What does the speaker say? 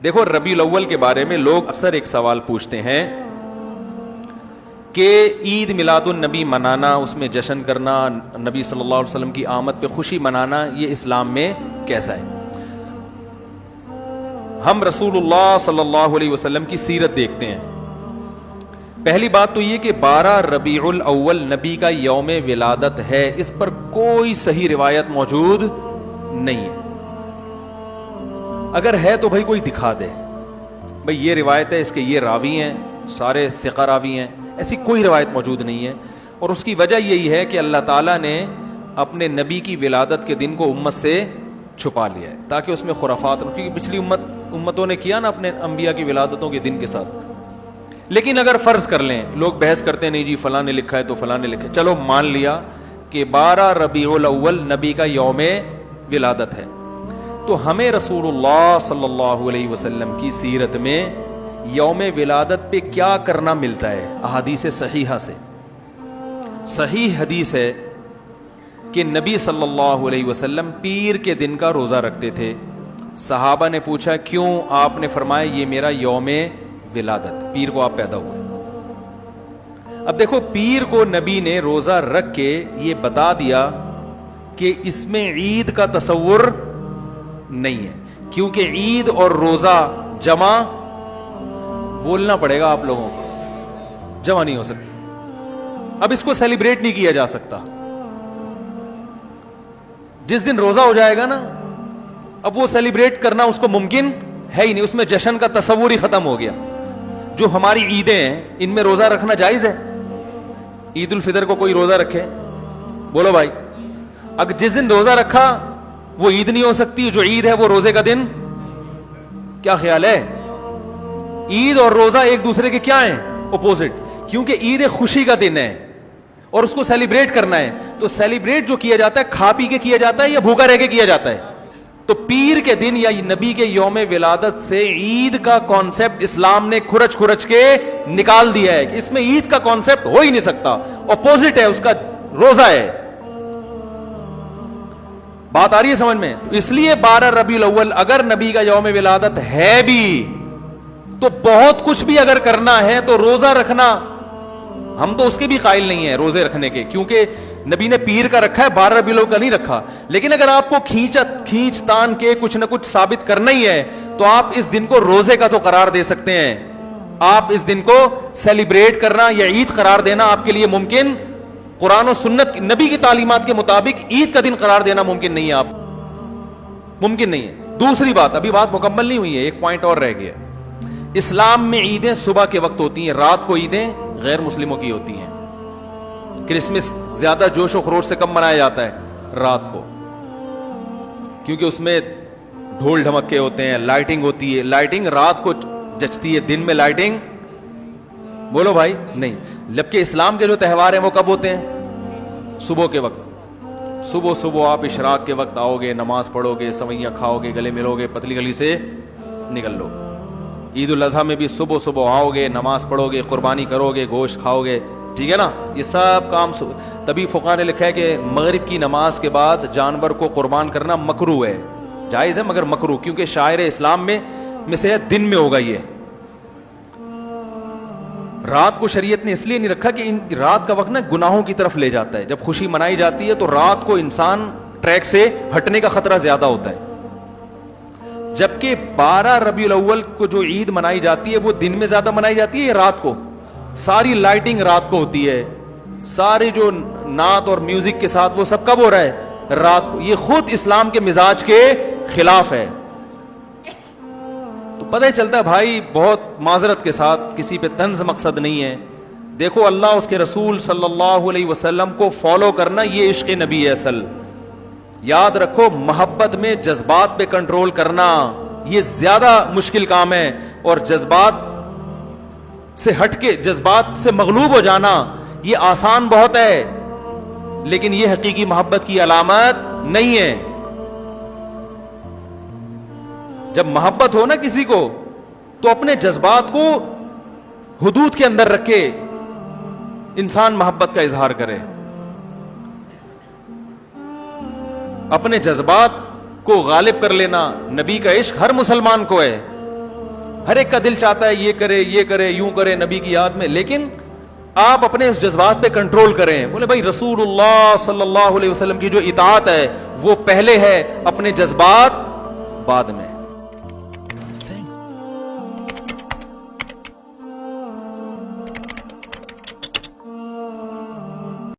دیکھو ربیع الاول کے بارے میں لوگ اکثر ایک سوال پوچھتے ہیں کہ عید میلاد النبی منانا، اس میں جشن کرنا، نبی صلی اللہ علیہ وسلم کی آمد پہ خوشی منانا، یہ اسلام میں کیسا ہے؟ ہم رسول اللہ صلی اللہ علیہ وسلم کی سیرت دیکھتے ہیں. پہلی بات تو یہ کہ 12 ربیع الاول نبی کا یوم ولادت ہے، اس پر کوئی صحیح روایت موجود نہیں ہے. اگر ہے تو بھائی کوئی دکھا دے، بھائی یہ روایت ہے، اس کے یہ راوی ہیں، سارے ثقہ راوی ہیں. ایسی کوئی روایت موجود نہیں ہے، اور اس کی وجہ یہی ہے کہ اللہ تعالیٰ نے اپنے نبی کی ولادت کے دن کو امت سے چھپا لیا ہے تاکہ اس میں خرافات، کیونکہ پچھلی امتوں نے کیا نا اپنے انبیاء کی ولادتوں کے دن کے ساتھ. لیکن اگر فرض کر لیں، لوگ بحث کرتے ہیں نہیں جی فلاں نے لکھا ہے تو فلاں نے لکھا ہے، چلو مان لیا کہ 12 ربیع الاول نبی کا یوم ولادت ہے، تو ہمیں رسول اللہ صلی اللہ علیہ وسلم کی سیرت میں یوم ولادت پہ کیا کرنا ملتا ہے؟ احادیث صحیحہ سے صحیح حدیث ہے کہ نبی صلی اللہ علیہ وسلم پیر کے دن کا روزہ رکھتے تھے. صحابہ نے پوچھا کیوں؟ آپ نے فرمایا یہ میرا یوم ولادت، پیر کو آپ پیدا ہوئے. اب دیکھو پیر کو نبی نے روزہ رکھ کے یہ بتا دیا کہ اس میں عید کا تصور نہیں ہے، کیونکہ عید اور روزہ جمع بولنا پڑے گا آپ لوگوں کو، جمع نہیں ہو سکتی. اب اس کو سیلیبریٹ نہیں کیا جا سکتا. جس دن روزہ ہو جائے گا نا، اب وہ سیلیبریٹ کرنا اس کو ممکن ہے ہی نہیں، اس میں جشن کا تصور ہی ختم ہو گیا. جو ہماری عیدیں ہیں ان میں روزہ رکھنا جائز ہے. عید الفطر کو کوئی روزہ رکھے؟ بولو بھائی. اگر جس دن روزہ رکھا وہ عید نہیں ہو سکتی، جو عید ہے وہ روزے کا دن. کیا خیال ہے؟ عید اور روزہ ایک دوسرے کے کیا ہیں؟ اپوزٹ. کیونکہ عید ایک خوشی کا دن ہے اور اس کو سیلیبریٹ کرنا ہے، تو سیلیبریٹ جو کیا جاتا ہے کھا پی کے کیا جاتا ہے یا بھوکا رہ کے کیا جاتا ہے؟ تو پیر کے دن یا نبی کے یوم ولادت سے عید کا کانسیپٹ اسلام نے کھرچ کھرچ کے نکال دیا ہے کہ اس میں عید کا کانسیپٹ ہو ہی نہیں سکتا، اپوزٹ ہے اس کا، روزہ ہے. بات آ رہی ہے سمجھ میں؟ اس لیے 12 ربیع الاول اگر نبی کا یوم ولادت ہے بھی تو بہت کچھ بھی اگر کرنا ہے تو روزہ رکھنا، ہم تو اس کے بھی قائل نہیں ہیں روزے رکھنے کے، کیونکہ نبی نے پیر کا رکھا ہے، 12 ربیع الاول کا نہیں رکھا. لیکن اگر آپ کو کھینچ تان کے کچھ نہ کچھ ثابت کرنا ہی ہے تو آپ اس دن کو روزے کا تو قرار دے سکتے ہیں. آپ اس دن کو سیلیبریٹ کرنا یا عید قرار دینا آپ کے لیے ممکن، قرآن و سنت نبی کی تعلیمات کے مطابق عید کا دن قرار دینا ممکن نہیں ہے. آپ ممکن نہیں ہے. دوسری بات، ابھی بات مکمل نہیں ہوئی ہے، ایک پوائنٹ اور رہ گیا. اسلام میں عیدیں صبح کے وقت ہوتی ہیں، رات کو عیدیں غیر مسلموں کی ہوتی ہیں. کرسمس زیادہ جوش و خروش سے کم منایا جاتا ہے رات کو، کیونکہ اس میں ڈھول ڈھمکے ہوتے ہیں، لائٹنگ ہوتی ہے. لائٹنگ رات کو جچتی ہے، دن میں لائٹنگ بولو بھائی نہیں. جبکہ اسلام کے جو تہوار ہیں وہ کب ہوتے ہیں؟ صبح کے وقت. صبح آپ اشراق کے وقت آؤ گے، نماز پڑھو گے، سوئیاں کھاؤ گے، گلے ملو گے، پتلی گلی سے نکل لو. عید الاضحیٰ میں بھی صبح آؤ گے، نماز پڑھو گے، قربانی کرو گے، گوشت کھاؤ گے، ٹھیک ہے نا. یہ سب کام تبھی فقہا نے لکھا ہے کہ مغرب کی نماز کے بعد جانور کو قربان کرنا مکروہ ہے. جائز ہے مگر مکروہ، کیونکہ شاعر اسلام میں سے دن میں ہوگا. یہ رات کو شریعت نے اس لیے نہیں رکھا کہ رات کا وقت نا گناہوں کی طرف لے جاتا ہے. جب خوشی منائی جاتی ہے تو رات کو انسان ٹریک سے ہٹنے کا خطرہ زیادہ ہوتا ہے. جبکہ 12 ربیع الاول کو جو عید منائی جاتی ہے وہ دن میں زیادہ منائی جاتی ہے یا رات کو؟ ساری لائٹنگ رات کو ہوتی ہے، سارے جو نعت اور میوزک کے ساتھ وہ سب کب ہو رہا ہے؟ رات کو. یہ خود اسلام کے مزاج کے خلاف ہے. تو پتہ چلتا ہے بھائی، بہت معذرت کے ساتھ، کسی پہ طنز مقصد نہیں ہے. دیکھو اللہ اس کے رسول صلی اللہ علیہ وسلم کو فالو کرنا یہ عشق نبی ہے اصل. یاد رکھو، محبت میں جذبات پہ کنٹرول کرنا یہ زیادہ مشکل کام ہے، اور جذبات سے ہٹ کے، جذبات سے مغلوب ہو جانا یہ آسان بہت ہے، لیکن یہ حقیقی محبت کی علامت نہیں ہے. جب محبت ہو نا کسی کو تو اپنے جذبات کو حدود کے اندر رکھ کے انسان محبت کا اظہار کرے. اپنے جذبات کو غالب کر لینا، نبی کا عشق ہر مسلمان کو ہے، ہر ایک کا دل چاہتا ہے یہ کرے یوں کرے نبی کی یاد میں, لیکن آپ اپنے اس جذبات پہ کنٹرول کریں. بولے بھائی رسول اللہ صلی اللہ علیہ وسلم کی جو اطاعت ہے وہ پہلے ہے, اپنے جذبات بعد میں.